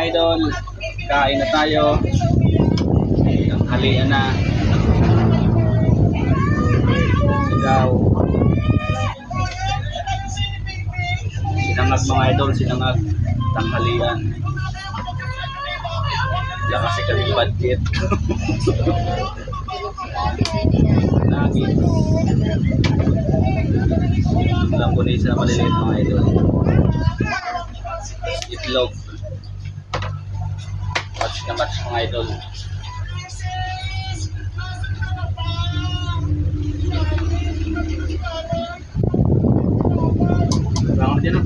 idol. Kain na tayo. Tanghalian na. Sigaw. Sinangag mga idol, sinangag. Tanghalian. Diyan kasi kami budget. Lagi. Langgunisa na maliliit mga idol. Itlog. Match na match mga idol. Bangon din ah.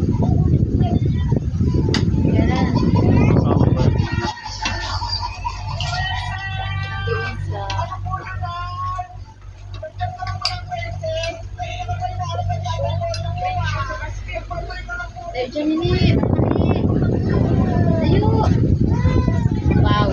Diyan ini. Ayo. Wow.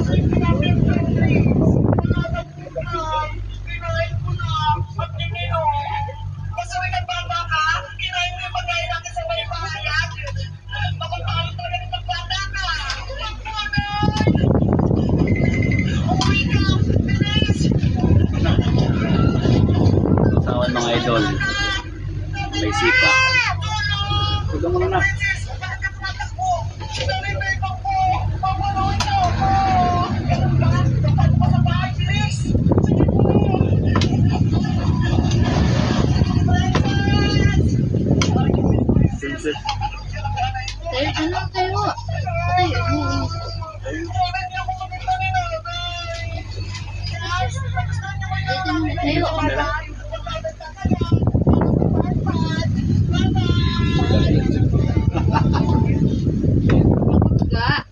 Sawan mga idol. May sipa. Tulong mo na. Ano kayo? Tayo. Enggak.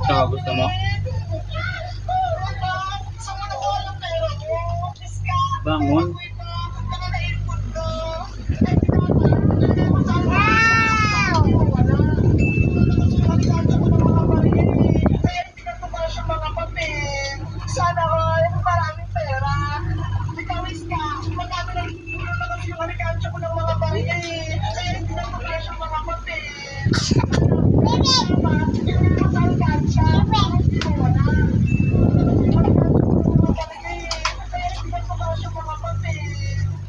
Ikaw, gusto mo? Bangon. Sana all, maraming pera. Ikaw iska, magkano na yung alikansya ko ng mga bahay eh. Kaya hindi na magkasya mga papel.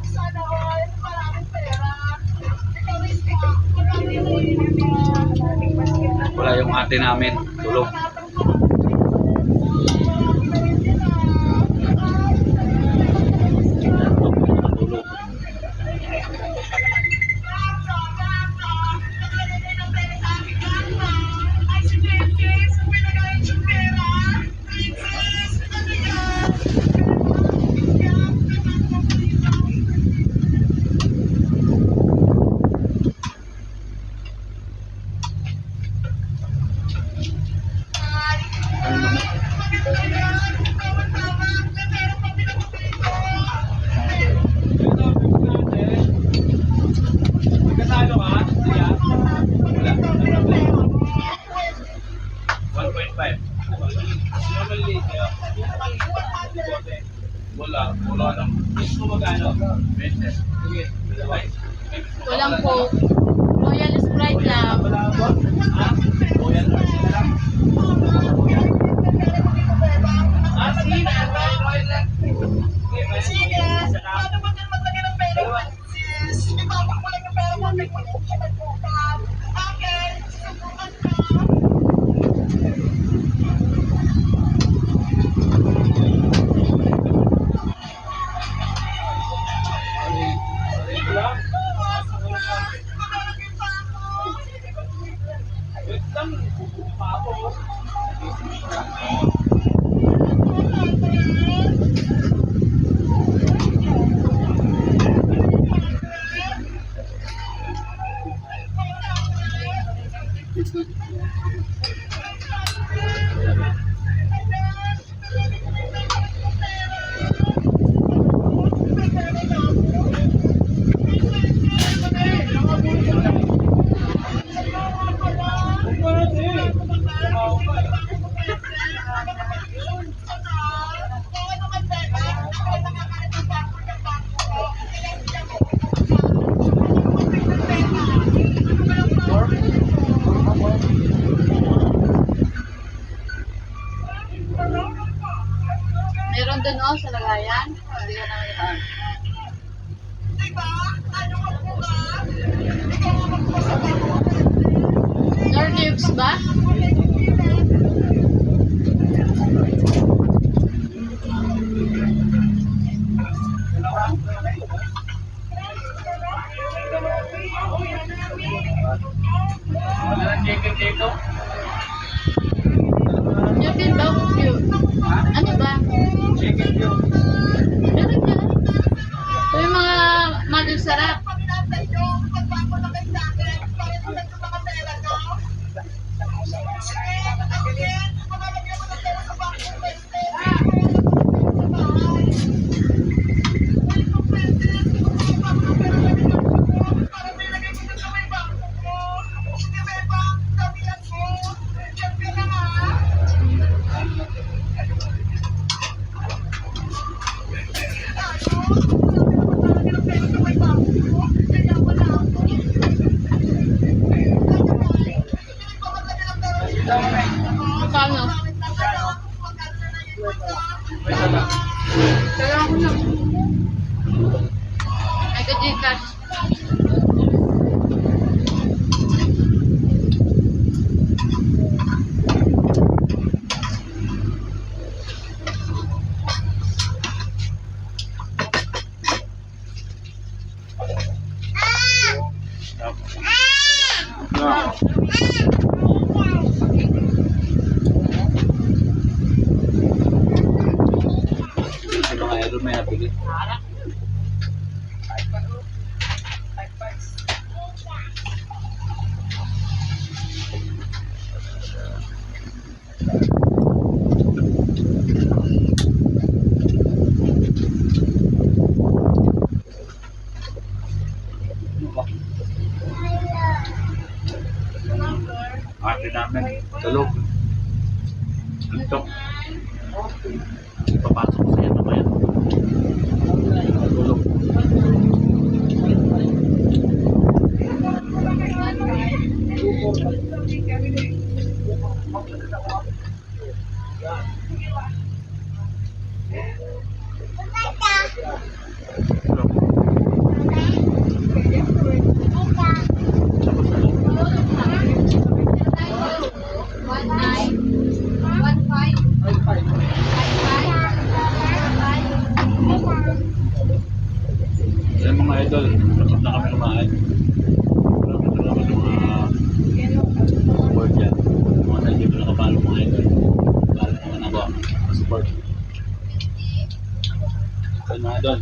Sana all, maraming pera. Ikaw iska, Wala yung ate namin. Tulog. Tulog. Kasalo ka? Siya? Wala. 1.5. Wala. Wala lang. Gusto mo magkano? 20. Sige. Walang Coke. Royal Sprite lang. Wala ba? Ha? Royal Sprite lang. doon oh, sa lagayan. Hindi ka naman. Diba? Ano mo po ba? Ikaw ang magpasama ko. Lord Lips ba? Wala na chicken dito. Yung feel ba? Ano ba? Chicken yun. Meron yan. Ito yung mga maging sarap. Pagkakasay nyo, pagbago na kayo sa akin, para sa mga pera ko. Sige, sige, mamalagyan mo ng pera sa bangko, pwede. Sa bahay. Ay, kung pwede, magbago ng pera sa bangko, para may lagay ko na sa may bangko ko. Sige, Beba, sabihan mo. Diyan ka na nga. Magkano? Kailangan ko na. Ay, ka Gcash. Ito mga idol may napigil. Ate namin, tulog. Antok. Papasok ko sa iyo mamaya. Tulog. Tulog. Tapos na lang. 19, 15, 55. Yan mga idol, tapos na kami kumain. Maraming salamat sa mga support dyan. Mga sa hindi ko nakapalo mga idol. Para naman ako support. So mga idol,